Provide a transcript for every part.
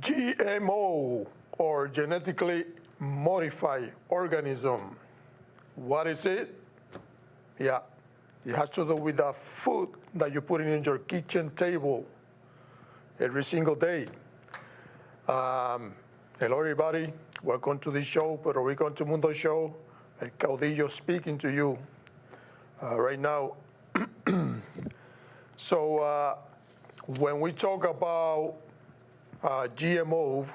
GMO, or genetically modified organism. What is it? Yeah, it has to do with the food that you put in your kitchen table every single day. Hello, everybody. Welcome to the show, Puerto Rico to Mundo show. El Caudillo speaking to you right now. So when we talk about GMO,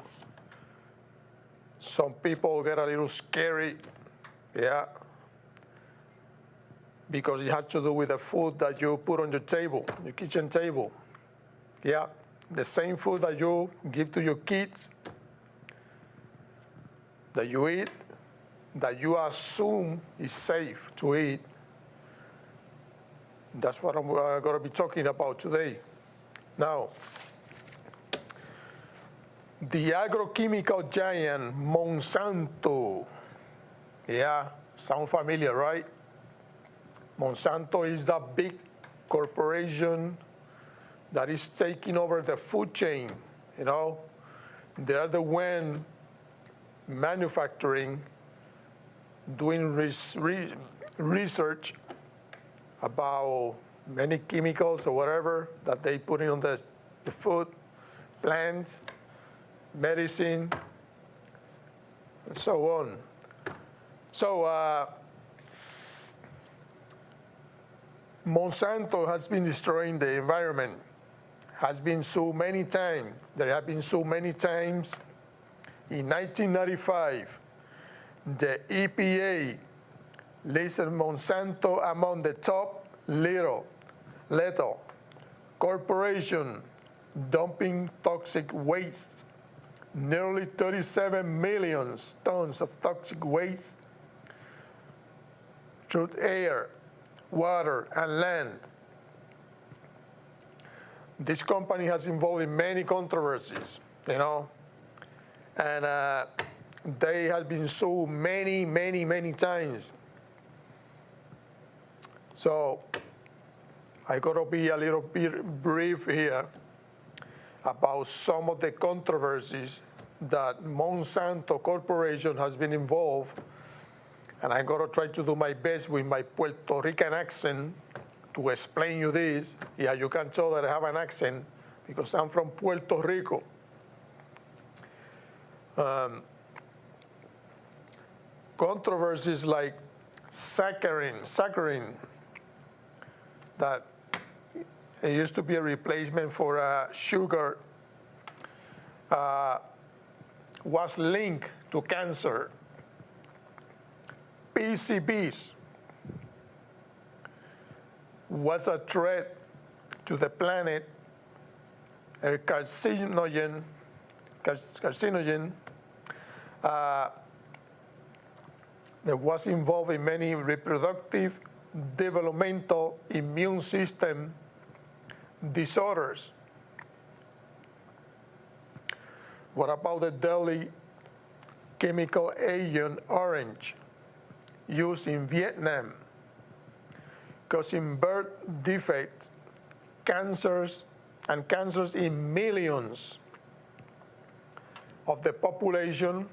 some people get a little scary, yeah, because it has to do with the food that you put on your table, your kitchen table. Yeah, the same food that you give to your kids, that you eat, that you assume is safe to eat. That's what I'm going to be talking about today. Now, the agrochemical giant Monsanto. Yeah, sound familiar, right? Monsanto is the big corporation that is taking over the food chain, you know? They are the one manufacturing, doing research about many chemicals or whatever that they put in on the food, plants, medicine, and so on. So Monsanto has been destroying the environment, has been sued many times. There have been sued many times. In 1995, the EPA listed Monsanto among the top lethal corporation dumping toxic waste. Nearly 37 million tons of toxic waste through air, water, and land. This company has involved in many controversies, you know, and they have been sued many times. So I got to be a little bit brief here about some of the controversies that Monsanto Corporation has been involved. And I'm going to try to do my best with my Puerto Rican accent to explain you this. Yeah, you can tell that I have an accent because I'm from Puerto Rico. Controversies like saccharin, that it used to be a replacement for sugar, was linked to cancer. PCBs was a threat to the planet, a carcinogen that was involved in many reproductive, developmental, immune system disorders. What about the deadly chemical agent orange used in Vietnam, causing birth defects, cancers in millions of the population,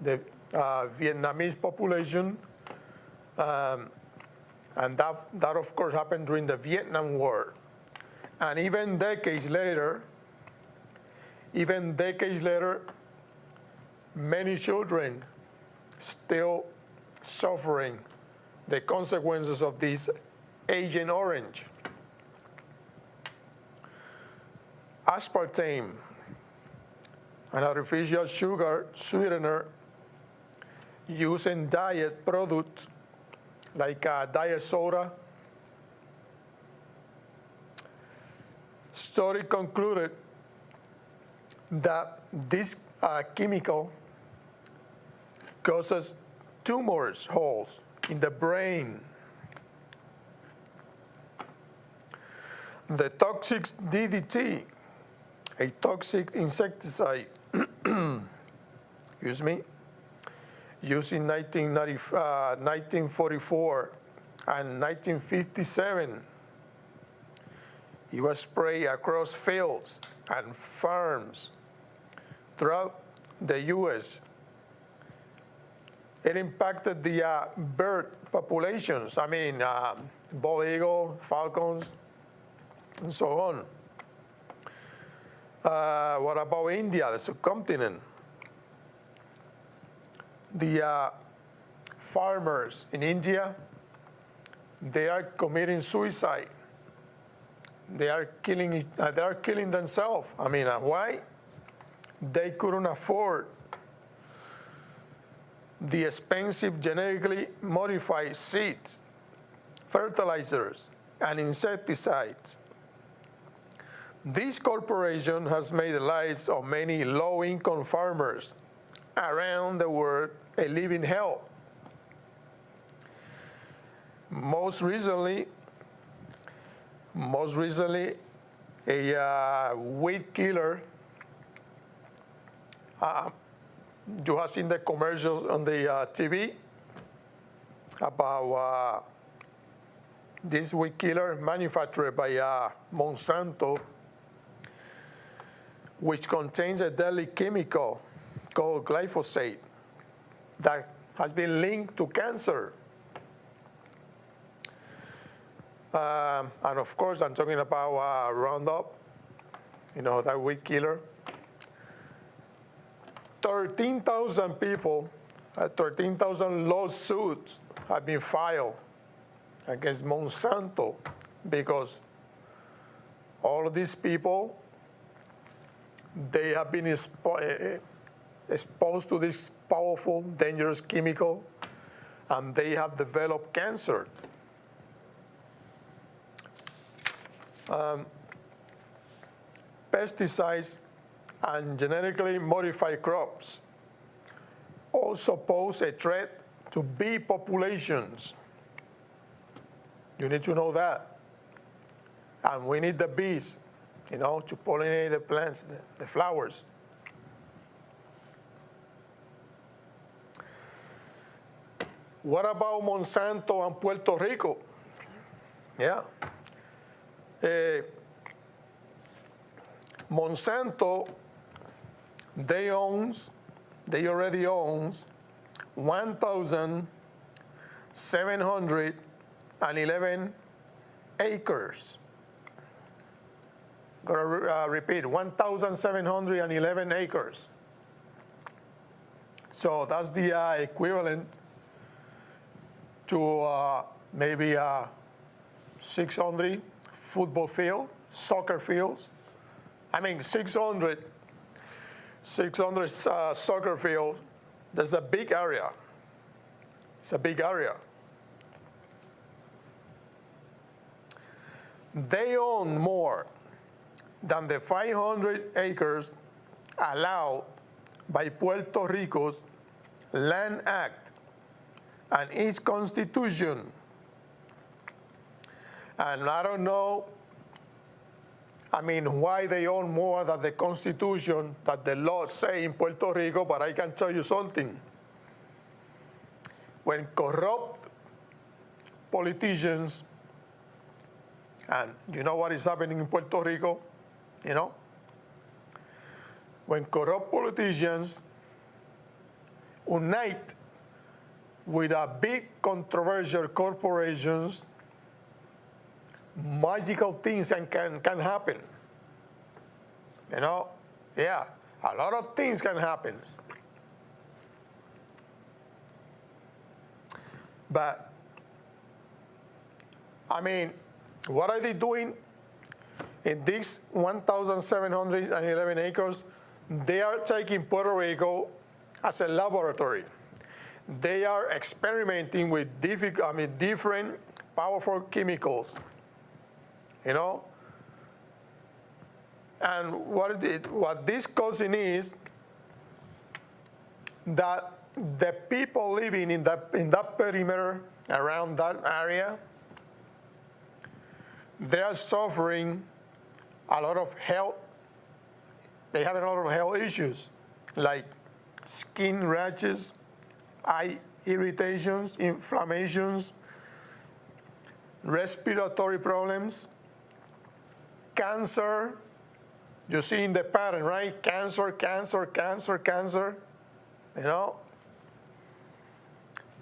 the Vietnamese population, and that of course happened during the Vietnam War. And even decades later, many children still suffering the consequences of this Agent Orange. Aspartame, an artificial sugar sweetener used in diet products like diet soda. Study concluded that this chemical causes tumors, holes in the brain, The toxic DDT, a toxic insecticide, used in 1944 and 1957. It was sprayed across fields and farms throughout the U.S. It impacted the bird populations. I mean, bald eagle, falcons, and so on. What about India, the subcontinent? The farmers in India, they are committing suicide. They are killing themselves. I mean, why? They couldn't afford the expensive genetically modified seeds, fertilizers, and insecticides. This corporation has made the lives of many low-income farmers around the world a living hell. Most recently, a weed killer. You have seen the commercials on the TV about this weed killer manufactured by Monsanto, which contains a deadly chemical called glyphosate that has been linked to cancer. And of course, I'm talking about Roundup, that weed killer. 13,000 people, 13,000 lawsuits have been filed against Monsanto because all of these people, they have been exposed to this powerful, dangerous chemical, and they have developed cancer. Pesticides and genetically modified crops also pose a threat to bee populations. You need to know that. And we need the bees, to pollinate the plants, the flowers. What about Monsanto and Puerto Rico? Yeah. Monsanto, they already owns 1,711 acres. Gotta repeat, 1,711 acres. So that's the equivalent to maybe 600 football fields, soccer fields. I mean, 600 soccer fields. That's a big area. It's a big area. They own more than the 500 acres allowed by Puerto Rico's Land Act and its constitution. And I don't know, why they own more than the constitution that the laws say in Puerto Rico, but I can tell you something. When corrupt politicians, and you know what is happening in Puerto Rico, when corrupt politicians unite with a big controversial corporations, magical things can happen. Yeah, a lot of things can happen. But, what are they doing in these 1,711 acres? They are taking Puerto Rico as a laboratory. They are experimenting with different powerful chemicals. And what this causing is that the people living in that perimeter around that area, they are suffering a lot of health. They have a lot of health issues like skin rashes, eye irritations, inflammations, respiratory problems, cancer. You see in the pattern, right? Cancer, cancer, cancer, cancer, you know,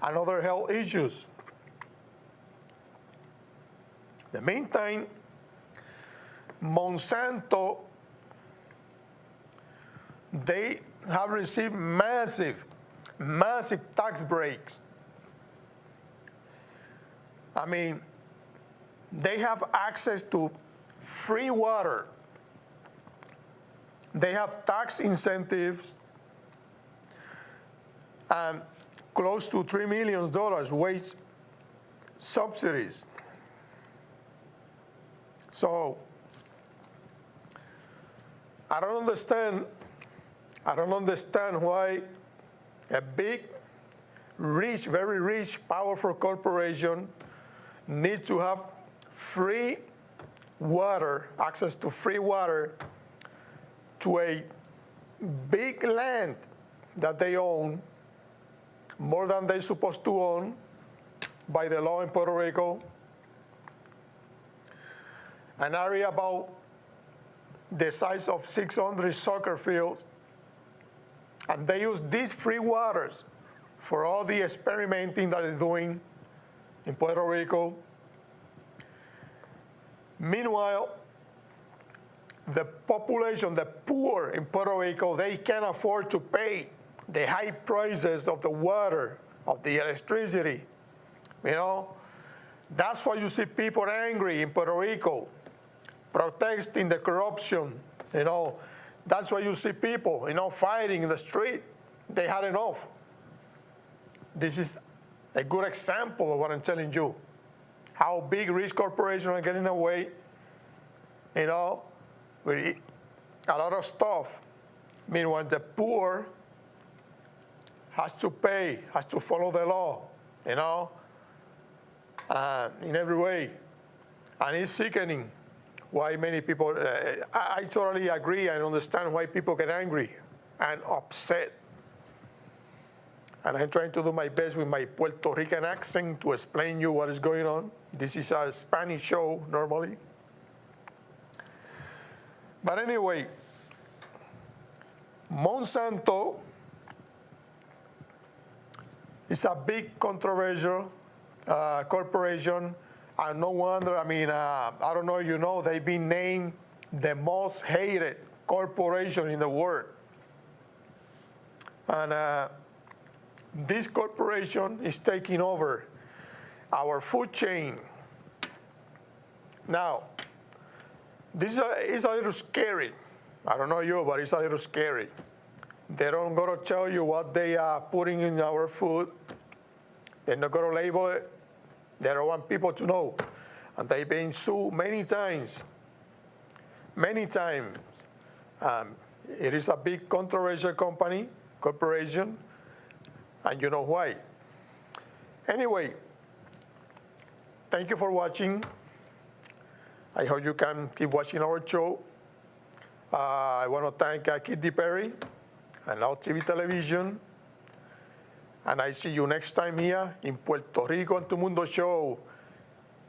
and other health issues. In the meantime, Monsanto, they have received massive tax breaks. I mean, they have access to free water. They have tax incentives and close to $3 million wage subsidies. So I don't understand why a big, rich, very rich, powerful corporation needs to have free water, access to free water to a big land that they own, more than they're supposed to own by the law in Puerto Rico, an area about the size of 600 soccer fields, and they use these free waters for all the experimenting that they're doing in Puerto Rico. Meanwhile, the population, the poor in Puerto Rico, they can't afford to pay the high prices of the water, of the electricity. You know, that's why you see people angry in Puerto Rico, protesting the corruption. You know, that's why you see people, you know, fighting in the street. They had enough. This is a good example of what I'm telling you. How big rich corporations are getting away, you know, with a lot of stuff. Meanwhile, the poor has to pay, has to follow the law, you know, in every way. And it's sickening why many people, I totally agree and understand why people get angry and upset. And I'm trying to do my best with my Puerto Rican accent to explain you what is going on. This is a Spanish show normally. But anyway, Monsanto is a big controversial corporation, and no wonder. I mean, I don't know if you know, they've been named the most hated corporation in the world. And this corporation is taking over our food chain. Now, this is a little scary. I don't know you, but it's a little scary. They don't gonna tell you what they are putting in our food. They're not gonna label it. They don't want people to know. And they've been sued many times. Many times. It is a big controversial corporation, and you know why. Anyway, thank you for watching. I hope you can keep watching our show. I want to thank Kitty Perry and Now TV Television. And I see you next time here in Puerto Rico en Tu Mundo Show.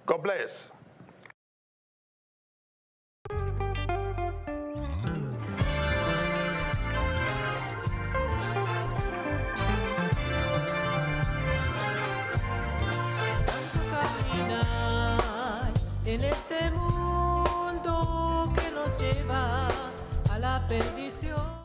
God bless. En este mundo que nos lleva a la perdición.